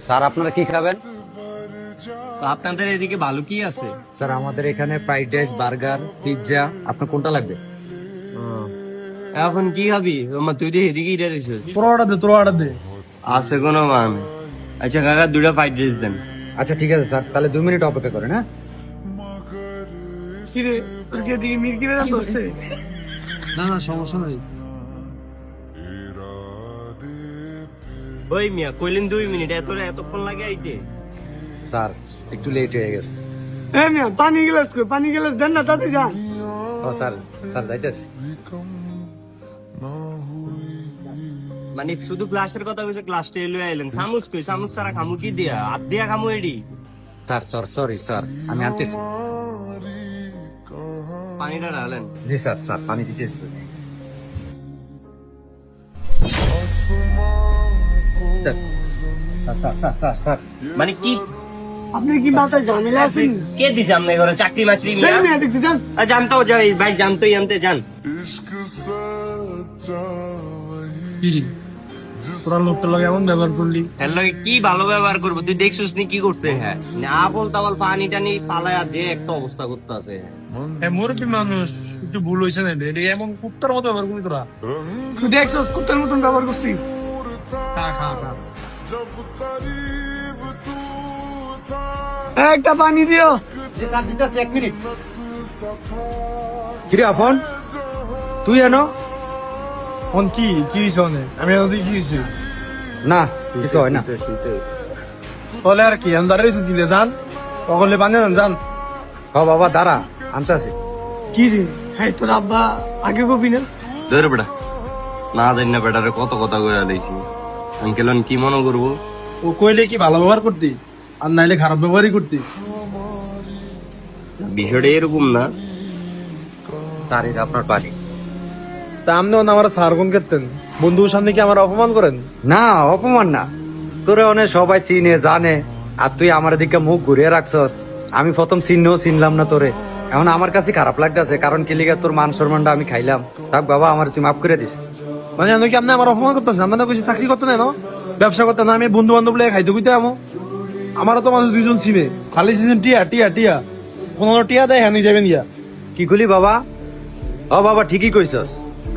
Sir আপনারা কি খাবেন? তো আপনাদের এদিকে ভালো কি আছে? স্যার আমাদের এখানে ফ্রাইড রাইস, বার্গার, পিৎজা, আপনার কোনটা লাগবে? এখন কি খাবি? তুই তো এদিকে ইটা রেছিস। তোর অর্ডার দে আছে কোনো মান? আচ্ছা কাকা, 2টা ফ্রাইড রাইস দেন। আচ্ছা ঠিক আছে স্যার, তাহলে 2 মিনিট অপেক্ষা করেন। হ্যাঁ কি রে, তোর কি এদিকে মির কিনে দাম করছে? না না সমস্যা নাই। ওই মিয়া কইলেন 2 মিনিট, এতক্ষণ লাগে আইতে? স্যার একটু লেট হয়ে গেছে। হ্যাঁ মিয়া, পানি গ্লাস দেন না, তাতে যান। ও স্যার, স্যার যাইতেছি। মানে শুধু গ্লাসের কথা কইছে, গ্লাসটা এলো আইলেন। চামচ কই? চামচ ছাড়া খামু কি দিয়া? হাত দিয়া খামু এডি? স্যার সরি স্যার, আমি আনতেছি। পানিটা ঢালেন। জি স্যার, স্যার পানি দিতেছি। Sir sir sir sir sir মানে কি? আপনি কি মাথায় ঝামেলা আছেন? কে দিছে আপনার ঘরে চাকরি মাকরি? দেন মিয়া, দেখতে যান। জানতো যাই ভাই, জানতোই আনতে যান। তোরা লোকটা লাগে এমন ব্যবহার করলি। এর লগে কি ভালো ব্যবহার করবো? তুই দেখছিস নি কি করতে? হ্যাঁ না বল তাবল পানি টানি পালায়া যে একটা অবস্থা করতে আছে। হ্যাঁ মুরব্বী মানুষ, একটু ভুল হয়েছে না, এটা এমন কুত্তার মতো ব্যবহার করবি তোরা? তুই দেখছস কুত্তার মতন ব্যবহার করছিস? খা খা খা। একটা পানি দিও। জি স্যার দিতেছি, 1 মিনিট। কিরে আফন, তুই এনো? ফোন কি হয়েছে অনেক? আমি ওদের কি হয়েছে? না কিছু হয় না। তাহলে আর কি, আমি দাঁড়িয়ে রয়েছি, দিলে যান সকলে পানি যান। ও বাবা দাঁড়া, আনতেছি। কি রে, হ্যাঁ তোর আব্বা আগে কবি না? ধর বেটা, না জানি না বেটারে কত কথা কইয়া লইছি। আঙ্কেল কি মনে করবো? ও কইলে কি ভালো ব্যবহার করতি, আর নাইলে খারাপ ব্যবহারই করতি? বিষয়টা এরকম না। স্যার এই যে আপনার পানি। তা আপনিও না আমার সার কোন করতেন, বন্ধুর সামনে কি আমার অপমান করেন? না অপমান না, তোরে অনেক সবাই চিনে জানে, আর তুই আমার দিকে মুখ ঘুরিয়ে রাখছস। আমি প্রথম চিনলাম না তোরে, এখন আমার কাছে খারাপ লাগতেছে, কারণ কি লিগা তোর মান সম্মানটা আমি খাইলাম। থাক বাবা, আমার তুই মাফ করে দিস। মানে আমি কি আপনি আমার অপমান করতেছেন? আমরা কিছু চাকরি করতে না, ব্যবসা করতে না, আমি বন্ধু বান্ধব লেগে খাইতে খুঁজতে আমো। আমারও তো মানুষ 2জন চিনে, খালি চিনেন টিয়া টিয়া টিয়া, 15 টিয়া দেয় হ্যাঁ যাবেন ইয়া। কি করলি বাবা? ও বাবা ঠিকই কইছস,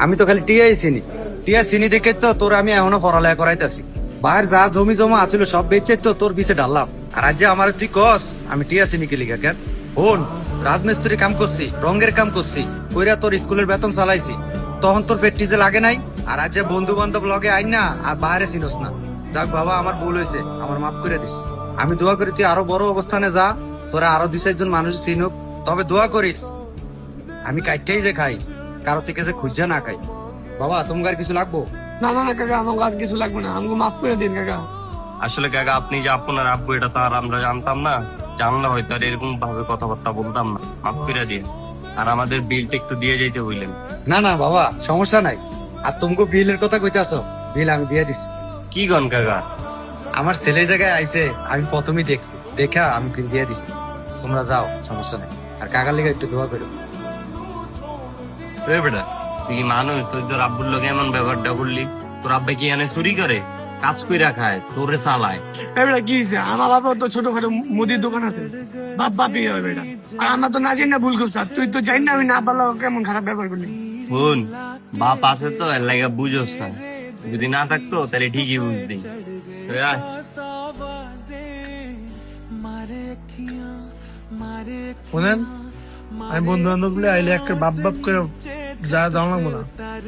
আমি তো খালি টিয়া চিনি দেখে তো তোর আমি এখনো পড়ালেখা করাইতেছি। বাইরে যা জমি জমা আছিল সব বেচে তো তোর পিছে ডাললাম, আর আজ যে আমার তুই কস আমি টিয়া চিনি কে লিগা কেন? বোন, রাজমিস্ত্রি কাম করছি, রঙের কাম করছি, কইরা তোর স্কুলের বেতন চালাইছি, তখন তোর প্র্যাকটিসে লাগে নাই। আর আজ যে বন্ধু বান্ধব লগে আইন না, আর বাইরে চিনস না। যাক বাবা, আমার ভুল হয়েছে, আমার মাফ করে দিস। আমি দোয়া করি তুই আরো বড় অবস্থানে যা, তোরা আরো 2-4 জন মানুষ চিনুক। তবে দোয়া করিস আমি কাইটাই যে খাই, কারো থেকে যে খুঁজা না খাই। বাবা তোমার কিছু লাগবো? না না না কাকা, আমার আর কিছু লাগবে না, আমাকে মাফ করে দিন কাকা। আসলে কাকা, আপনি যে আপনার আব্বু এটা তো আর আমরা জানতাম না। জানলে হয়তো আর এরকম ভাবে কথাবার্তা বলতাম না। মাফ করে দিন, আর আমাদের বিলটা একটু দিয়ে যাইতে হইলেন। না না বাবা সমস্যা নাই। আর তোমাকে বিলের কথা কইতাছো, বিল আমি দিয়ে দিছি। কি গন কাকা? আমার ছেলে জায়গায় আইছে, আমি প্রথমেই দেখছি, দেখা আমি বিল দিয়ে দিছি। তোমরা যাও, সমস্যা নাই। আর কাকার লেগে একটু দোয়া করো। বেটা তুই কি মানুষ? তুই তোর আব্বুর লোক এমন ব্যবহারটা করলি? তোর আব্বা কি এনে চুরি করে, কাজ কইরা খায়, তোরে চালায়? এবারে কি হয়েছে, আমার বাবার তো ছোটখাটো মুদির দোকান আছে, বাপই হবে বেটা। আর আমরা তো না জানি না ভুল করছি, তুই তো জানি না আমি না পারলে কেমন খারাপ ব্যবহার করলি। বোন, বাপ আছে তো এর লাগে বুঝোস না। যদি না থাকতো তাহলে ঠিকই বুঝতি। আয়। শোনেন, আমি বন্ধু বান্ধব গুলো আইলে একটা বাপ করে যা দাম লাগবো না,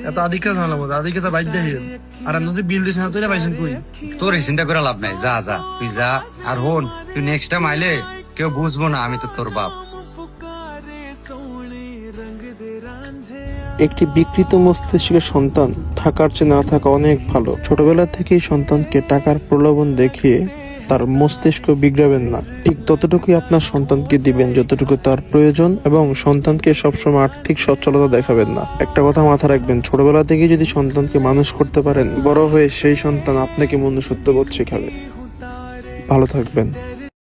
এত আদিকে দাম লাগবো, আদিকে তো বাইক দিয়ে। আর আমি বিল দিস না চলে পাইছেন তুই। তোর এই চিন্তা করে লাভ নাই, যা যা তুই যা। আর হন, তুই নেক্সট টাইম আইলে কেউ বুঝবো না আমি তো তোর বাপ। একটি বিকৃত মস্তিষ্কের সন্তান থাকার চেয়ে না থাকা অনেক ভালো। ছোটবেলা থেকেই সন্তানকে টাকার প্রলোভন দেখিয়ে তার মস্তিষ্ক বিগড়াবেন না। ঠিক ততটুকুই আপনার সন্তানকে দিবেন যতটুকু তার প্রয়োজন, এবং সন্তানকে সবসময় আর্থিক সচ্ছলতা দেখাবেন না। একটা কথা মাথা রাখবেন, ছোটবেলা থেকেই যদি সন্তানকে মানুষ করতে পারেন, বড় হয়ে সেই সন্তান আপনাকে মনুষ্যত্ববোধ শেখাবে। ভালো থাকবেন।